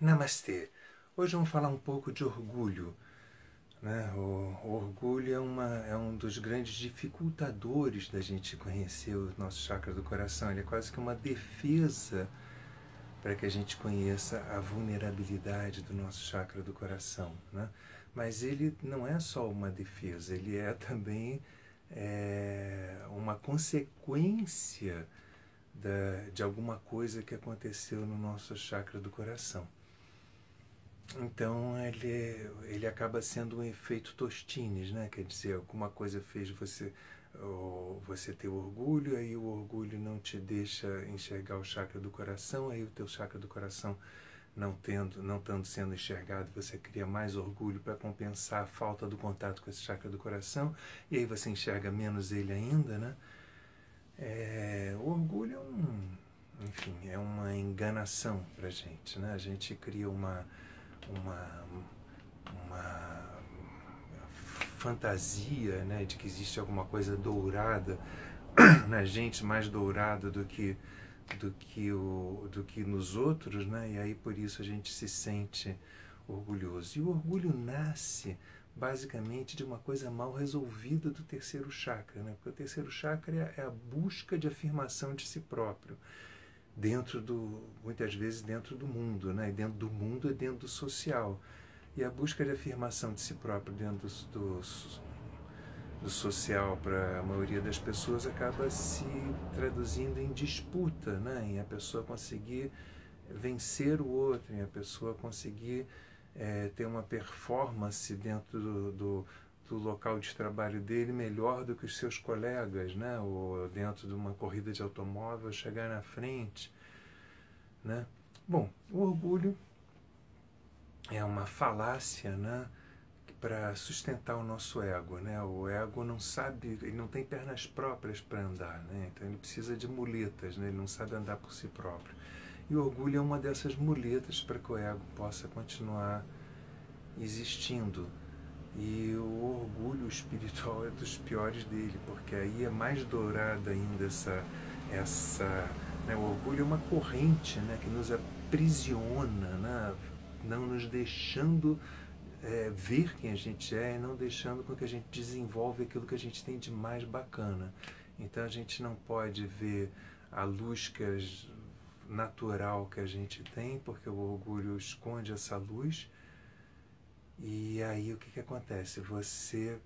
Namastê! Hoje vamos falar um pouco de orgulho. Né? O orgulho é um dos grandes dificultadores da gente conhecer o nosso chakra do coração. Ele é quase que uma defesa para que a gente conheça a vulnerabilidade do nosso chakra do coração. Né? Mas ele não é só uma defesa, ele é também uma consequência de alguma coisa que aconteceu no nosso chakra do coração. Então ele acaba sendo um efeito Tostines, né? Quer dizer, alguma coisa fez você ter orgulho, aí o orgulho não te deixa enxergar o chakra do coração, aí o teu chakra do coração não estando sendo enxergado, você cria mais orgulho para compensar a falta do contato com esse chakra do coração, e aí você enxerga menos ele ainda, né? O orgulho é uma enganação para a gente, né? A gente cria uma fantasia, né, de que existe alguma coisa dourada na gente, mais dourada do que nos outros, né? E aí por isso a gente se sente orgulhoso. E o orgulho nasce basicamente de uma coisa mal resolvida do terceiro chakra, né? Porque o terceiro chakra é a busca de afirmação de si próprio, muitas vezes dentro do mundo, né? E dentro do mundo é dentro do social. E a busca de afirmação de si próprio dentro do social para a maioria das pessoas acaba se traduzindo em disputa, né? Em a pessoa conseguir vencer o outro, em a pessoa conseguir ter uma performance dentro do local de trabalho dele melhor do que os seus colegas, né? Ou dentro de uma corrida de automóvel chegar na frente, né? Bom, o orgulho é uma falácia, né, para sustentar o nosso ego, né? O ego não sabe, ele não tem pernas próprias para andar, né? Então ele precisa de muletas, né? Ele não sabe andar por si próprio. E o orgulho é uma dessas muletas para que o ego possa continuar existindo. E o orgulho espiritual é dos piores dele, porque aí é mais dourada ainda né? O orgulho é uma corrente, né, que nos aprisiona, né, não nos deixando ver quem a gente é e não deixando com que a gente desenvolva aquilo que a gente tem de mais bacana. Então a gente não pode ver a luz natural que a gente tem, porque o orgulho esconde essa luz. E aí o que acontece? Você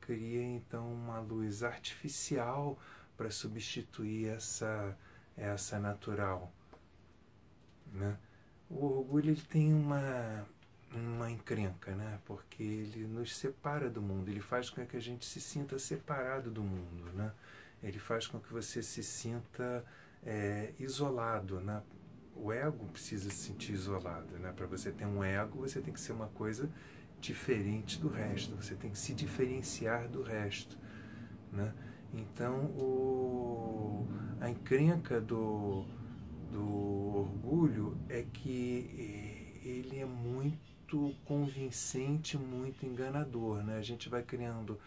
cria então uma luz artificial para substituir essa natural, né? O orgulho ele tem uma encrenca, né? Porque ele nos separa do mundo, ele faz com que a gente se sinta separado do mundo, né? Ele faz com que você se sinta isolado, né? O ego precisa se sentir isolado, né? Para você ter um ego, você tem que ser uma coisa diferente do resto, você tem que se diferenciar do resto, né? Então, a encrenca do orgulho é que ele é muito convincente, muito enganador, né? A gente vai criando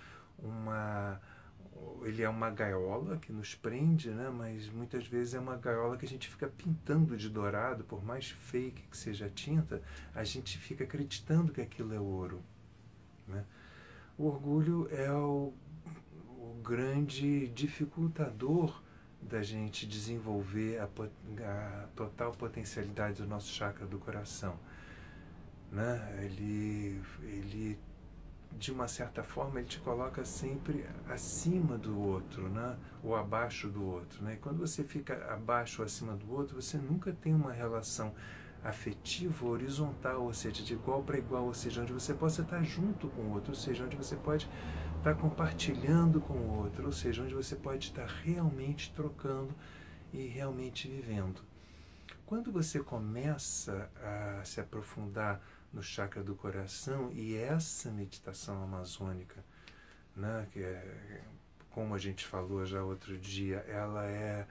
ele é uma gaiola que nos prende, né? Mas muitas vezes é uma gaiola que a gente fica pintando de dourado, por mais fake que seja a tinta, a gente fica acreditando que aquilo é ouro, né? O orgulho é o grande dificultador da gente desenvolver a total potencialidade do nosso chakra do coração, né? Ele de uma certa forma, ele te coloca sempre acima do outro, né? Ou abaixo do outro, né? E quando você fica abaixo ou acima do outro, você nunca tem uma relação afetiva horizontal, ou seja, de igual para igual, ou seja, onde você possa estar junto com o outro, ou seja, onde você pode estar compartilhando com o outro, ou seja, onde você pode estar realmente trocando e realmente vivendo. Quando você começa a se aprofundar no chakra do coração, e essa meditação amazônica, né, que como a gente falou já outro dia, ela é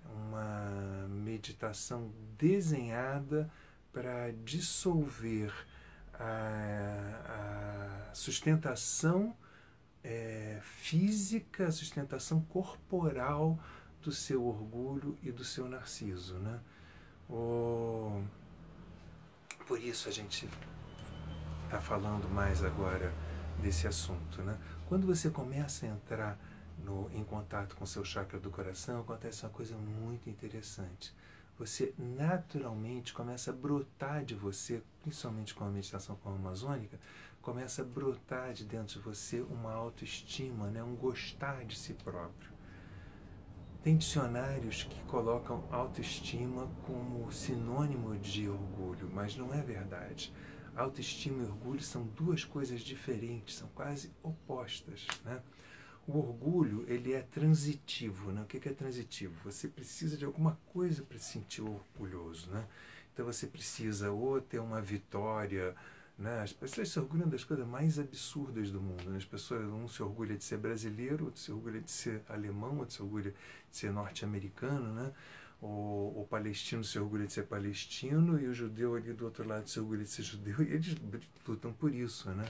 uma meditação desenhada para dissolver a sustentação física, a sustentação corporal do seu orgulho e do seu narciso, né? por isso a gente está falando mais agora desse assunto, né? Quando você começa a entrar em contato com o seu chakra do coração, acontece uma coisa muito interessante. Você naturalmente começa a brotar de você, principalmente com a meditação amazônica, começa a brotar de dentro de você uma autoestima, né? Um gostar de si próprio. Tem dicionários que colocam autoestima como sinônimo de orgulho, mas não é verdade. Autoestima e orgulho são duas coisas diferentes, são quase opostas, né? O orgulho, ele é transitivo, né? O que é transitivo? Você precisa de alguma coisa para se sentir orgulhoso, né? Então você precisa ou ter uma vitória, né? As pessoas se orgulham das coisas mais absurdas do mundo, né? As pessoas, um se orgulha de ser brasileiro, outro se orgulha de ser alemão, outro se orgulha de ser norte-americano, né? O palestino se orgulha de ser palestino e o judeu ali do outro lado se orgulha de ser judeu, e eles lutam por isso, né?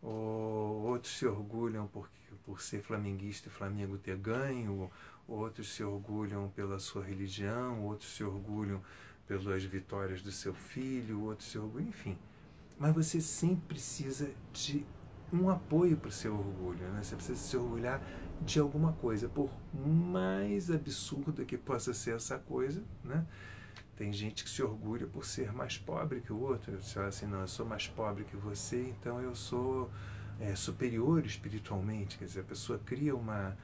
Outros se orgulham por ser flamenguista e Flamengo ter ganho, outros se orgulham pela sua religião, outros se orgulham pelas vitórias do seu filho, outros se orgulham, enfim. Mas você sempre precisa de um apoio para o seu orgulho, né? Você precisa se orgulhar de alguma coisa, por mais absurda que possa ser essa coisa, né? Tem gente que se orgulha por ser mais pobre que o outro. Você fala assim, não, eu sou mais pobre que você, então eu sou superior espiritualmente. Quer dizer, a pessoa cria uma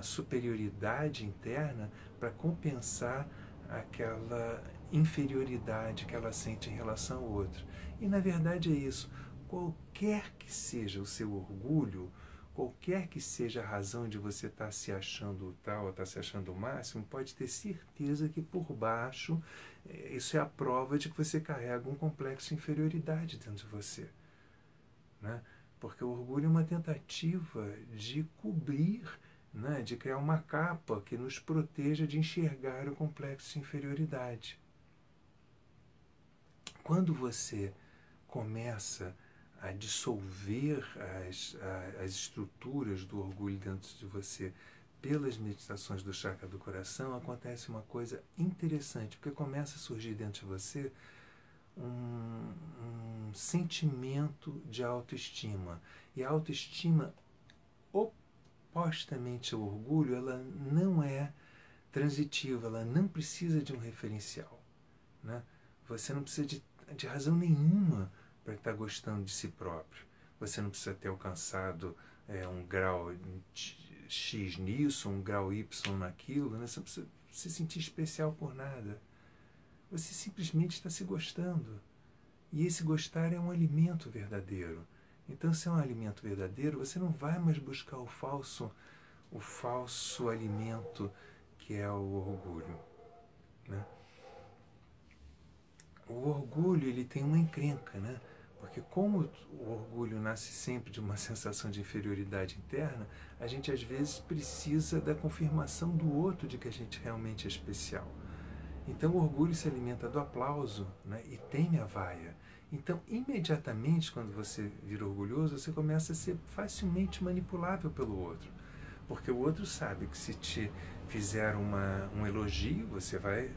superioridade interna para compensar aquela inferioridade que ela sente em relação ao outro. E na verdade é isso. Qualquer que seja o seu orgulho, qualquer que seja a razão de você estar se achando tal, ou estar se achando o máximo, pode ter certeza que por baixo isso é a prova de que você carrega um complexo de inferioridade dentro de você, né? Porque o orgulho é uma tentativa de cobrir, né? De criar uma capa que nos proteja de enxergar o complexo de inferioridade. Quando você começa a dissolver as estruturas do orgulho dentro de você pelas meditações do chakra do coração, acontece uma coisa interessante, porque começa a surgir dentro de você um sentimento de autoestima. E a autoestima, opostamente ao orgulho, ela não é transitiva, ela não precisa de um referencial, né? Você não precisa de razão nenhuma para estar gostando de si próprio. Você não precisa ter alcançado um grau X nisso, um grau Y naquilo, né? Você não precisa se sentir especial por nada. Você simplesmente está se gostando. E esse gostar é um alimento verdadeiro. Então, se é um alimento verdadeiro, você não vai mais buscar o falso alimento que é o orgulho, né? O orgulho, ele tem uma encrenca, né? Porque como o orgulho nasce sempre de uma sensação de inferioridade interna, a gente às vezes precisa da confirmação do outro de que a gente realmente é especial. Então o orgulho se alimenta do aplauso, né? E teme a vaia. Então, imediatamente, quando você vira orgulhoso, você começa a ser facilmente manipulável pelo outro. Porque o outro sabe que se te fizer um elogio, você vai,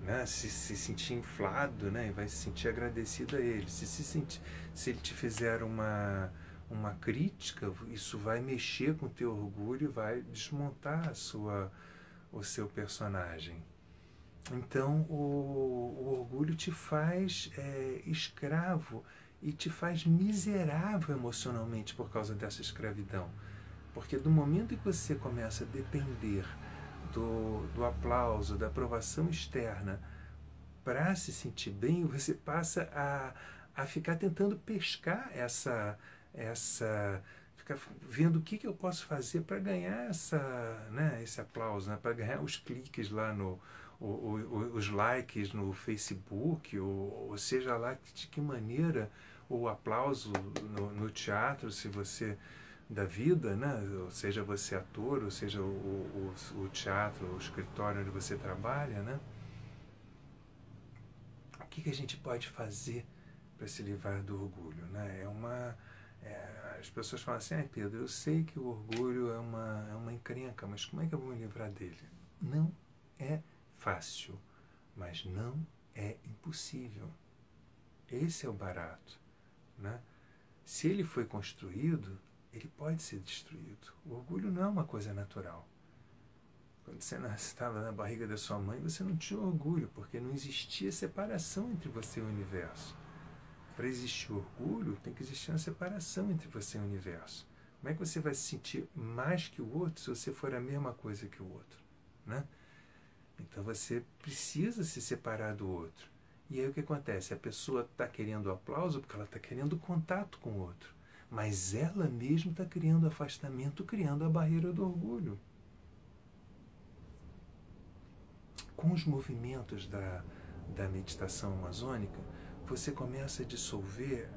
né, se sentir inflado, né, e vai se sentir agradecido a ele. Se ele te fizer uma crítica, isso vai mexer com o teu orgulho e vai desmontar o seu personagem. Então, o orgulho te faz escravo e te faz miserável emocionalmente por causa dessa escravidão. Porque do momento em que você começa a depender do aplauso, da aprovação externa para se sentir bem, você passa a ficar tentando pescar ficar vendo o que eu posso fazer para ganhar esse aplauso, né? Para ganhar os cliques lá os likes no Facebook, ou seja lá de que maneira o aplauso no teatro, se você da vida, né? Ou seja você ator, ou seja o teatro, o escritório onde você trabalha, né? O que a gente pode fazer para se livrar do orgulho, né? As pessoas falam assim, Pedro, eu sei que o orgulho é uma encrenca, mas como é que eu vou me livrar dele? Não é fácil, mas não é impossível. Esse é o barato, né? Se ele foi construído, ele pode ser destruído. O orgulho não é uma coisa natural. Quando você estava na barriga da sua mãe, você não tinha orgulho, porque não existia separação entre você e o universo. Para existir orgulho, tem que existir uma separação entre você e o universo. Como é que você vai se sentir mais que o outro se você for a mesma coisa que o outro, né? Então você precisa se separar do outro. E aí o que acontece? A pessoa está querendo aplauso porque ela está querendo contato com o outro. Mas ela mesma está criando afastamento, criando a barreira do orgulho. Com os movimentos da meditação amazônica, você começa a dissolver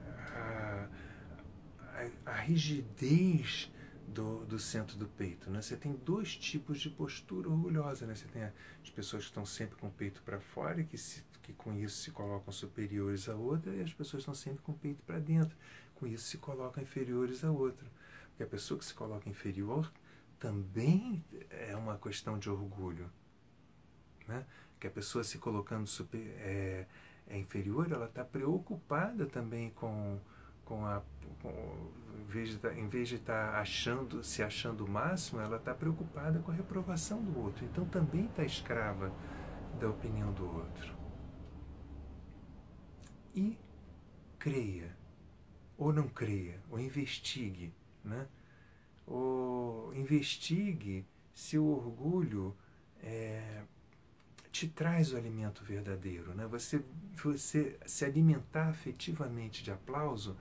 a rigidez do centro do peito, né? Você tem dois tipos de postura orgulhosa, né? Você tem as pessoas que estão sempre com o peito para fora e que com isso se colocam superiores à outra, e as pessoas que estão sempre com o peito para dentro, com isso se colocam inferiores à outra. Porque a pessoa que se coloca inferior também é uma questão de orgulho, né? Que a pessoa se colocando inferior, ela está preocupada também em vez de estar se achando o máximo, ela está preocupada com a reprovação do outro. Então também está escrava da opinião do outro. E creia, ou não creia, ou investigue, né? Ou investigue se o orgulho te traz o alimento verdadeiro, né? Você se alimentar afetivamente de aplauso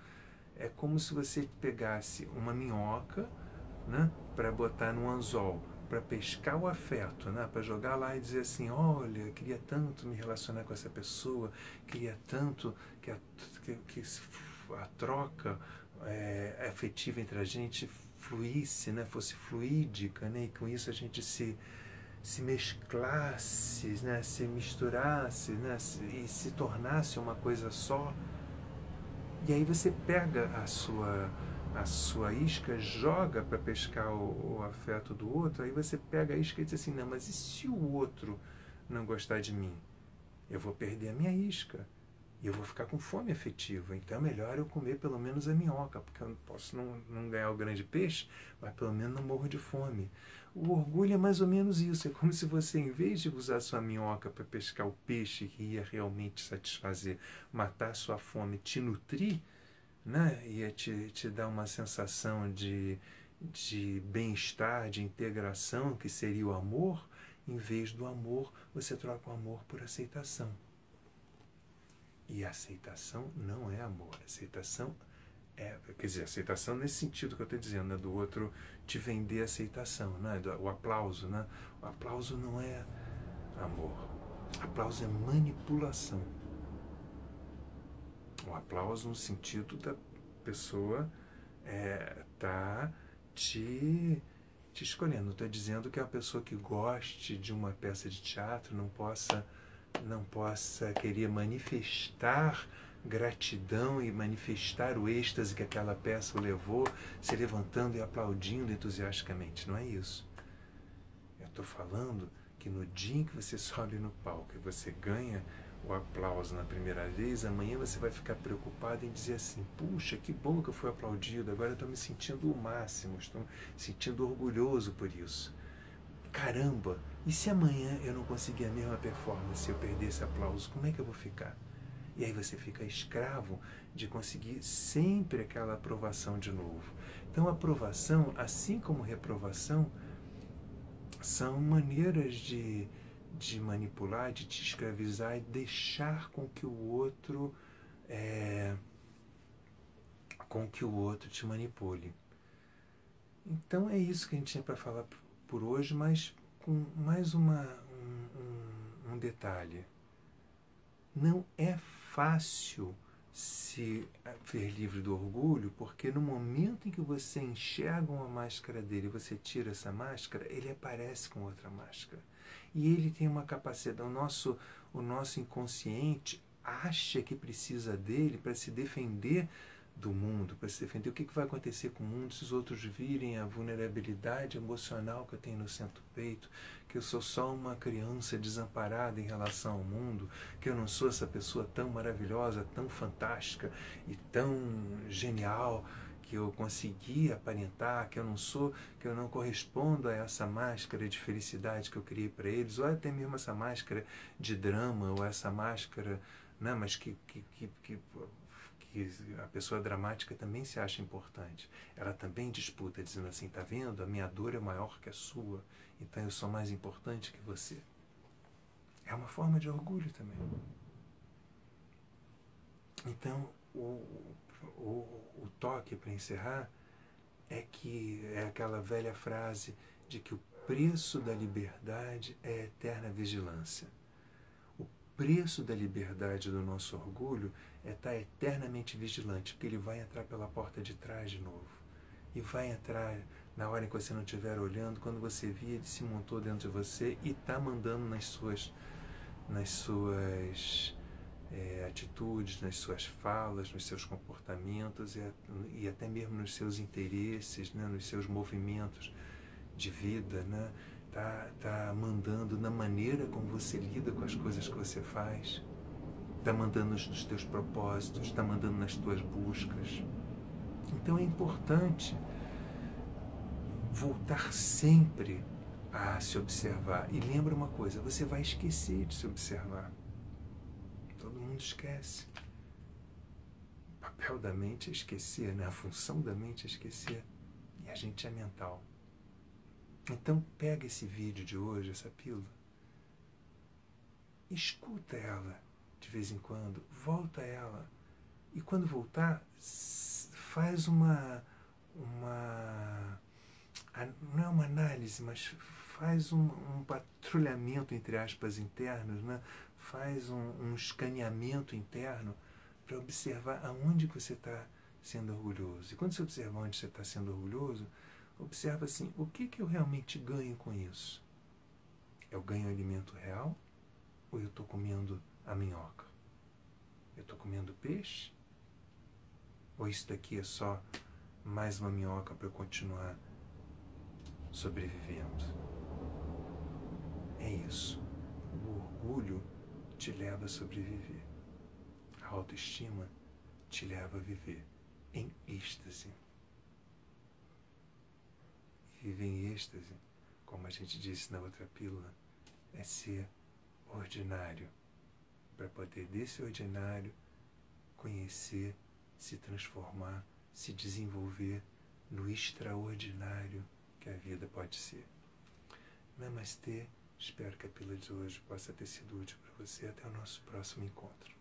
é como se você pegasse uma minhoca, né, para botar num anzol, para pescar o afeto, né, para jogar lá e dizer assim, olha, queria tanto me relacionar com essa pessoa, queria tanto que a troca afetiva entre a gente fluísse, né, fosse fluídica, né, e com isso a gente se mesclasse, né, se misturasse, né, e se tornasse uma coisa só. E aí você pega a sua isca, joga para pescar o afeto do outro, aí você pega a isca e diz assim, não, mas e se o outro não gostar de mim? Eu vou perder a minha isca. E eu vou ficar com fome afetiva. Então é melhor eu comer pelo menos a minhoca, porque eu posso não ganhar o grande peixe, mas pelo menos não morro de fome. O orgulho é mais ou menos isso. É como se você, em vez de usar sua minhoca para pescar o peixe que ia realmente satisfazer, matar sua fome, te nutrir, né? Ia te dar uma sensação de bem-estar, de integração, que seria o amor. Em vez do amor, você troca o amor por aceitação. E a aceitação não é amor. Aceitação quer dizer, aceitação nesse sentido que eu estou dizendo, né? Do outro te vender aceitação, né? O aplauso, né? O aplauso não é amor. O aplauso é manipulação. O aplauso no sentido da pessoa tá te escolhendo. Estou dizendo que a pessoa que goste de uma peça de teatro não possa querer manifestar gratidão e manifestar o êxtase que aquela peça o levou, se levantando e aplaudindo entusiasticamente. Não é isso. Eu estou falando que no dia em que você sobe no palco e você ganha o aplauso na primeira vez, amanhã você vai ficar preocupado em dizer assim, puxa, que bom que eu fui aplaudido, agora eu estou me sentindo o máximo, estou me sentindo orgulhoso por isso. Caramba, e se amanhã eu não conseguir a mesma performance, se eu perder esse aplauso, como é que eu vou ficar? E aí você fica escravo de conseguir sempre aquela aprovação de novo. Então, aprovação, assim como reprovação, são maneiras de manipular, de te escravizar e deixar com que o outro te manipule. Então é isso que a gente tinha para falar por hoje, mas com mais um detalhe. Não é fácil se ver livre do orgulho, porque no momento em que você enxerga uma máscara dele e você tira essa máscara, ele aparece com outra máscara. E ele tem uma capacidade, o nosso inconsciente acha que precisa dele para se defender do mundo, para se defender. O que vai acontecer com o mundo se os outros virem a vulnerabilidade emocional que eu tenho no centro-peito, que eu sou só uma criança desamparada em relação ao mundo, que eu não sou essa pessoa tão maravilhosa, tão fantástica e tão genial, que eu consegui aparentar, que eu não sou, que eu não correspondo a essa máscara de felicidade que eu criei para eles, ou até mesmo essa máscara de drama, ou essa máscara, né, mas que a pessoa dramática também se acha importante. Ela também disputa, dizendo assim, tá vendo? A minha dor é maior que a sua, então eu sou mais importante que você. É uma forma de orgulho também. Então, o toque para encerrar é que é aquela velha frase de que o preço da liberdade é a eterna vigilância. O preço da liberdade do nosso orgulho é estar eternamente vigilante, porque ele vai entrar pela porta de trás de novo. E vai entrar na hora em que você não estiver olhando, quando você vir, ele se montou dentro de você e está mandando nas suas atitudes, nas suas falas, nos seus comportamentos e até mesmo nos seus interesses, né, nos seus movimentos de vida, né? Tá mandando na maneira como você lida com as coisas que você faz, está mandando nos teus propósitos, está mandando nas tuas buscas. Então é importante voltar sempre a se observar. E lembra uma coisa, você vai esquecer de se observar. Todo mundo esquece. O papel da mente é esquecer, né? A função da mente é esquecer. E a gente é mental. Então pega esse vídeo de hoje, essa pílula, escuta ela de vez em quando, volta a ela. E quando voltar, faz não é uma análise, mas faz um patrulhamento, entre aspas, internos, né? Faz um escaneamento interno para observar aonde você está sendo orgulhoso. E quando você observar onde você está sendo orgulhoso, observa assim, o que eu realmente ganho com isso? Eu ganho alimento real ou eu estou comendo a minhoca? Eu estou comendo peixe? Ou isso daqui é só mais uma minhoca para eu continuar sobrevivendo? É isso. O orgulho te leva a sobreviver. A autoestima te leva a viver em êxtase. Viver em êxtase, como a gente disse na outra pílula, é ser ordinário, para poder desse ordinário conhecer, se transformar, se desenvolver no extraordinário que a vida pode ser. Namastê, espero que a pílula de hoje possa ter sido útil para você. Até o nosso próximo encontro.